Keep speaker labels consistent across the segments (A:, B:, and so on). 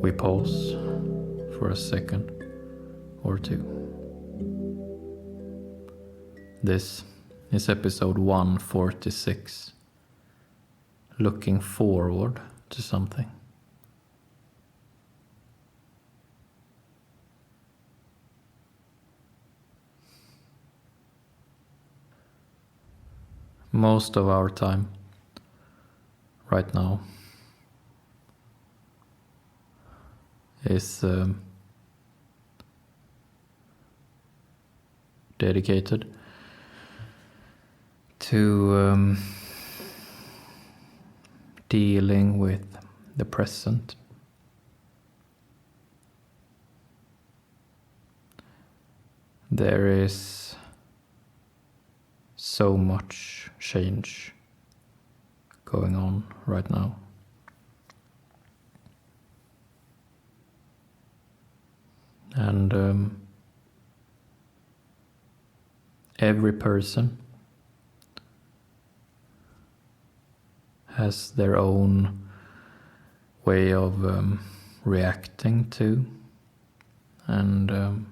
A: we pause for a second or two. This is episode 146, looking forward to something. Most of our time right now is dedicated to dealing with the present. There is so much change going on right now. And every person has their own way of reacting to and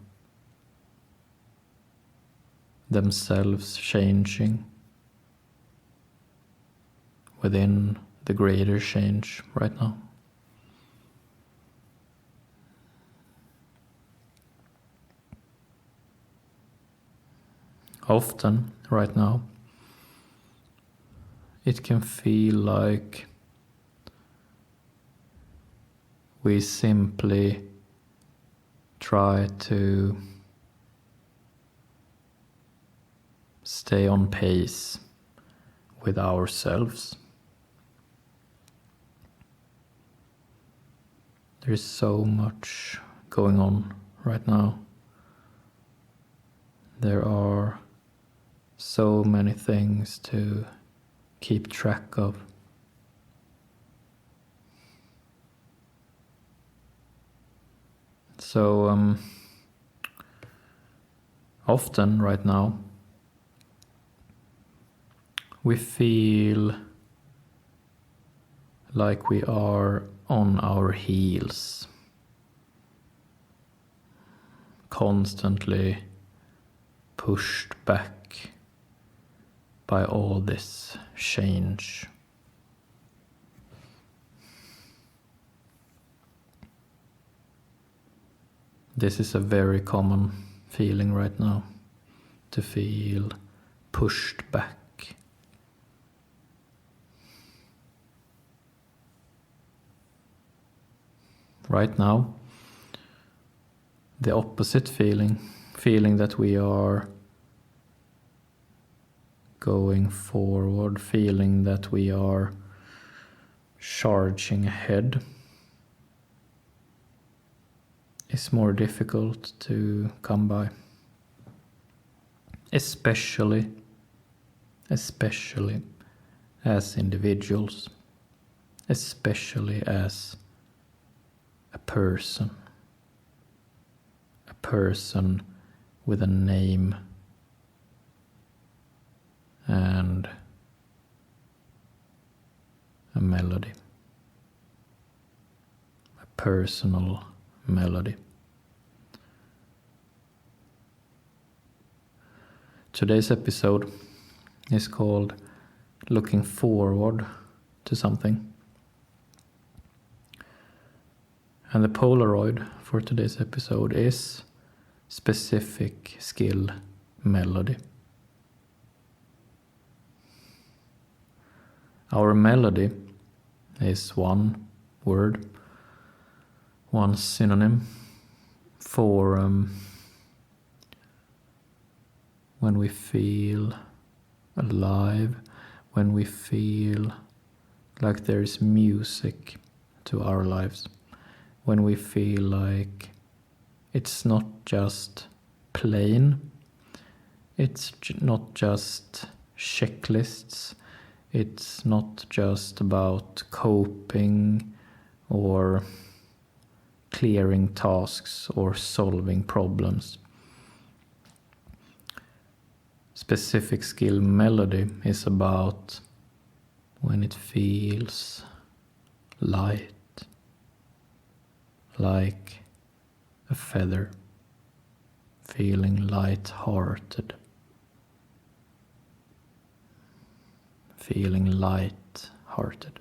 A: themselves changing within the greater change right now. Often, right now, it can feel like we simply try to stay on pace with ourselves. There is so much going on right now. There are so many things to keep track of. So often right now we feel like we are on our heels, constantly pushed back by all this change. This is a very common feeling right now, to feel pushed back. Right now, the opposite feeling that we are going forward, feeling that we are charging ahead, is more difficult to come by. Especially as individuals, especially as a person with a name and a melody, a personal melody. Today's episode is called Looking Forward to Something. And the Polaroid for today's episode is specific skill melody. Our melody is one word, one synonym for when we feel alive, when we feel like there is music to our lives, when we feel like it's not just plain, it's not just checklists, it's not just about coping or clearing tasks or solving problems. Specific skill melody is about when it feels light, like a feather, feeling light-hearted, feeling light-hearted.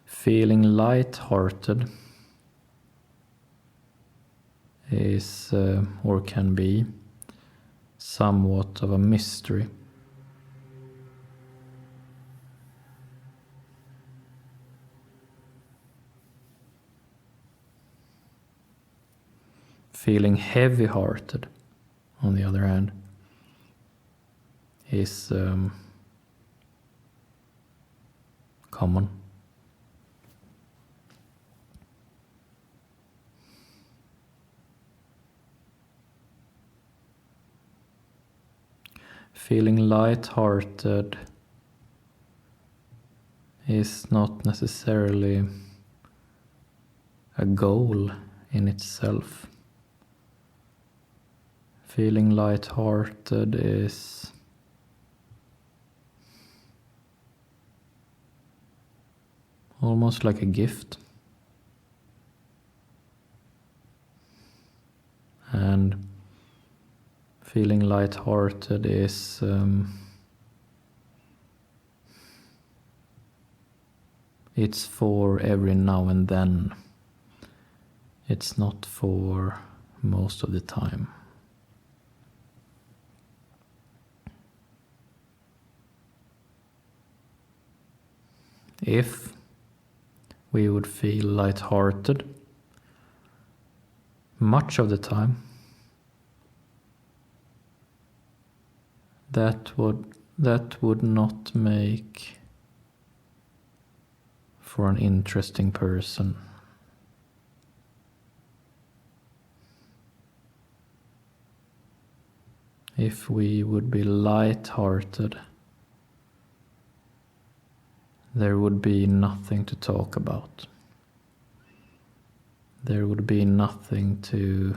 A: Feeling light-hearted is, or can be, somewhat of a mystery. Feeling heavy-hearted, on the other hand, is common. Feeling light-hearted is not necessarily a goal in itself. Feeling light-hearted is almost like a gift. And feeling light-hearted is it's for every now and then. It's not for most of the time. If we would feel light-hearted much of the time, that would not make for an interesting person. If we would be light-hearted, there would be nothing to talk about. There would be nothing to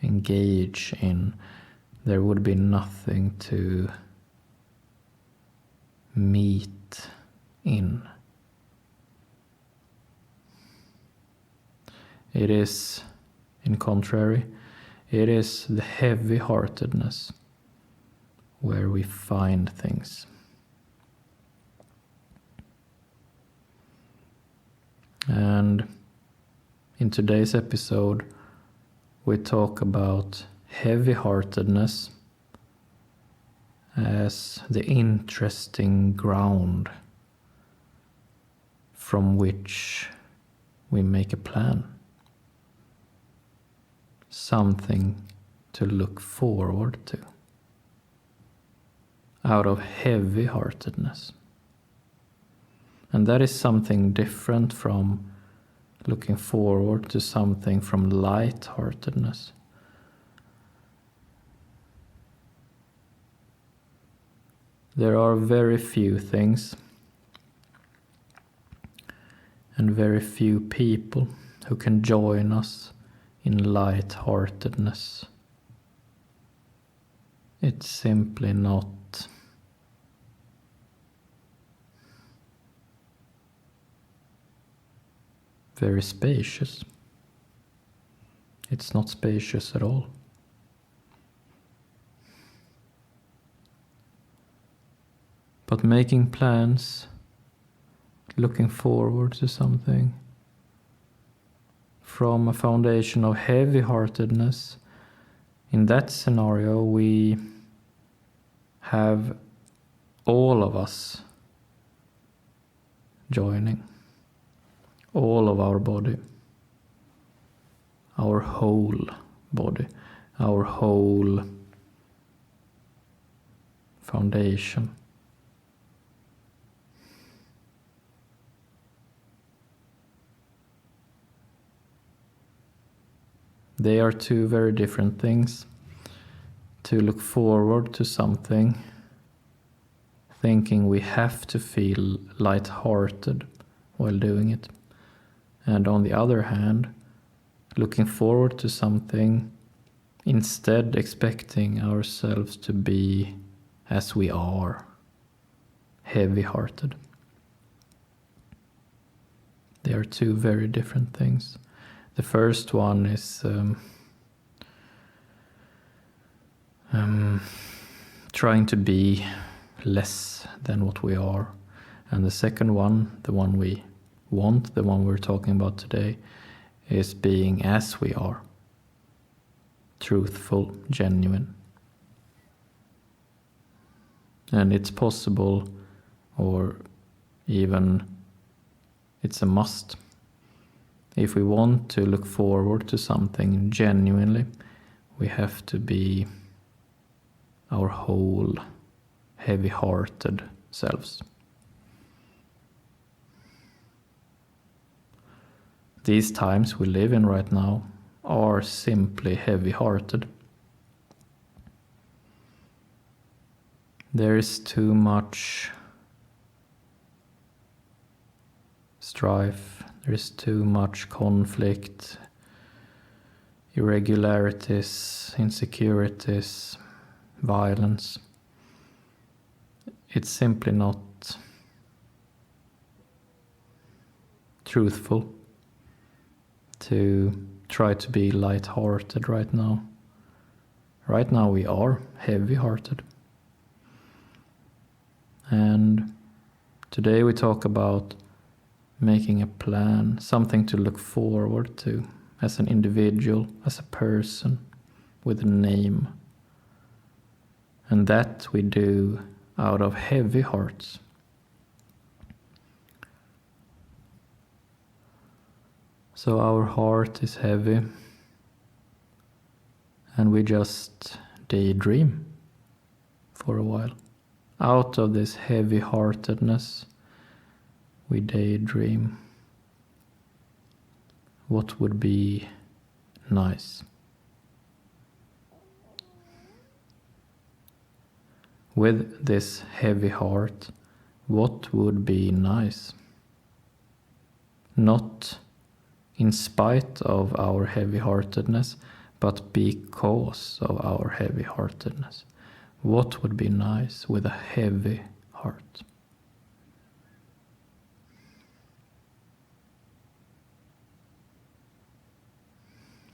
A: engage in. There would be nothing to meet in. It is, in contrary, it is the heavy-heartedness where we find things. And in today's episode, we talk about heavy-heartedness as the interesting ground from which we make a plan. Something to look forward to out of heavy-heartedness. And that is something different from looking forward to something from light-heartedness. There are very few things and very few people who can join us in light-heartedness. It's simply not very spacious. It's not spacious at all. But making plans, looking forward to something from a foundation of heavy-heartedness, in that scenario we have all of us joining. All of our body, our whole body, our whole foundation. They are two very different things. To look forward to something, thinking we have to feel light-hearted while doing it. And on the other hand, looking forward to something, instead expecting ourselves to be as we are, heavy-hearted. They are two very different things. The first one is trying to be less than what we are. And the second one, the one we want, the one we're talking about today, is being as we are. Truthful, genuine. And it's possible, or even it's a must. If we want to look forward to something genuinely, we have to be our whole heavy-hearted selves. These times we live in right now are simply heavy-hearted. There is too much strife, there is too much conflict, irregularities, insecurities, violence. It's simply not truthful to try to be light-hearted right now. Right now we are heavy-hearted. And today we talk about making a plan, something to look forward to as an individual, as a person, with a name. And that we do out of heavy hearts. So our heart is heavy, and we just daydream for a while. Out of this heavy-heartedness, we daydream what would be nice. With this heavy heart, what would be nice? Not in spite of our heavy-heartedness, but because of our heavy-heartedness. What would be nice with a heavy heart?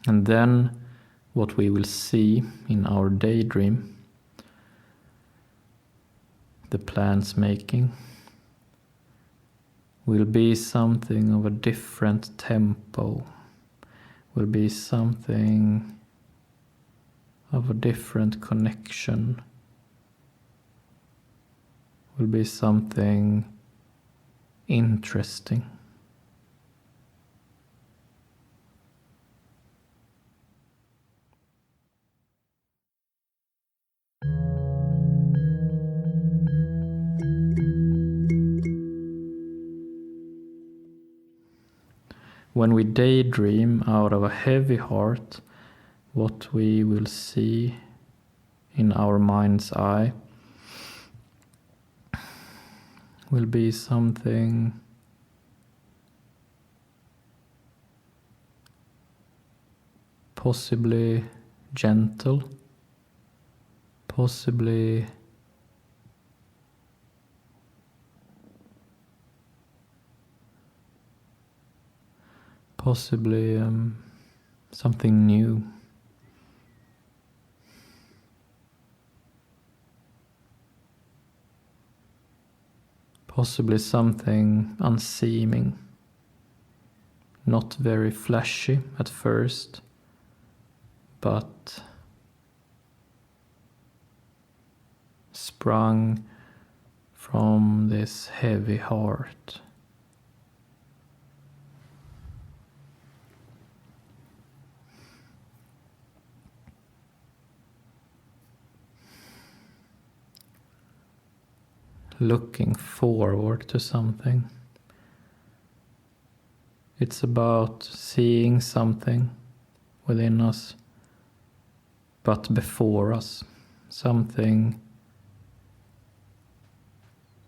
A: And then what we will see in our daydream, the plans making, will be something of a different tempo, will be something of a different connection, will be something interesting. When we daydream out of a heavy heart, what we will see in our mind's eye will be something possibly gentle, possibly something new. Possibly something unseeming, not very flashy at first, but sprung from this heavy heart. Looking forward to something. It's about seeing something within us, but before us, something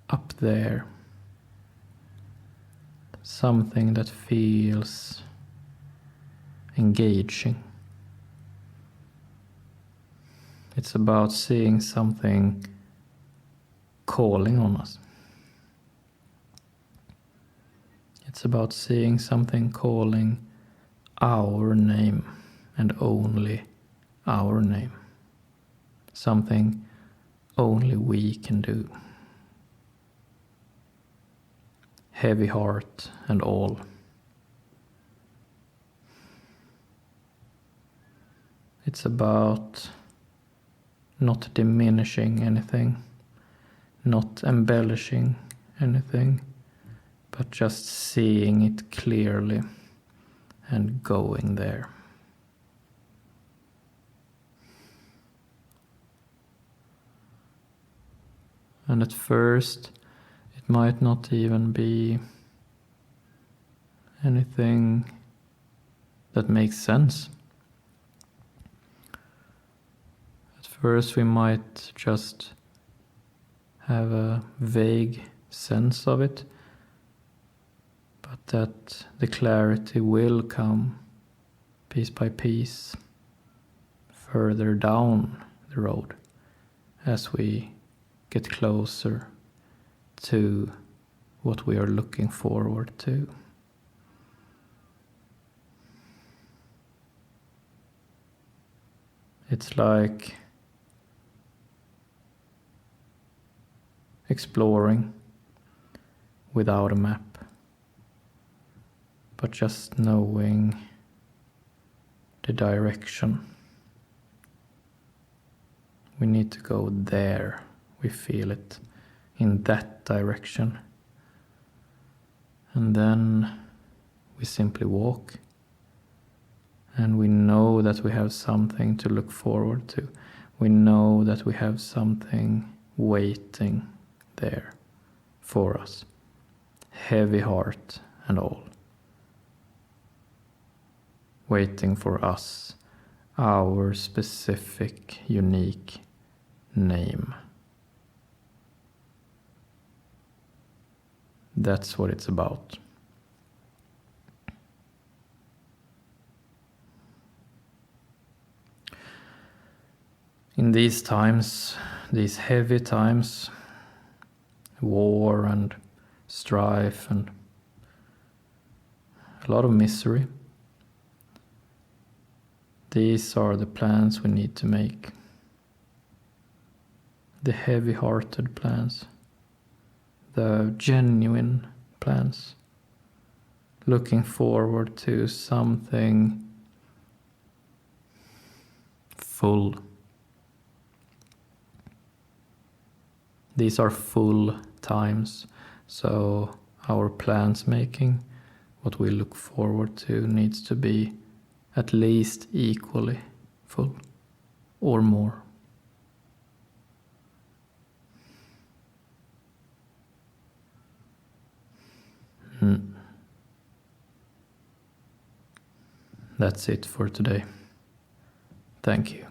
A: up there, something that feels engaging. It's about seeing something calling on us. It's about seeing something calling our name and only our name. Something only we can do. Heavy heart and all. It's about not diminishing anything, not embellishing anything, but just seeing it clearly and going there. And at first, it might not even be anything that makes sense. At first, we might just have a vague sense of it, but that the clarity will come piece by piece further down the road as we get closer to what we are looking forward to. It's like exploring without a map, but just knowing the direction. We need to go there. We feel it in that direction. And then we simply walk. And we know that we have something to look forward to. We know that we have something waiting there for us. Heavy heart and all. Waiting for us, our specific, unique name. That's what it's about. In these times, these heavy times, war and strife and a lot of misery, these are the plans we need to make. The heavy-hearted plans, the genuine plans, looking forward to something full. These are full times, so our plans making, what we look forward to, needs to be at least equally full or more. That's it for today. Thank you.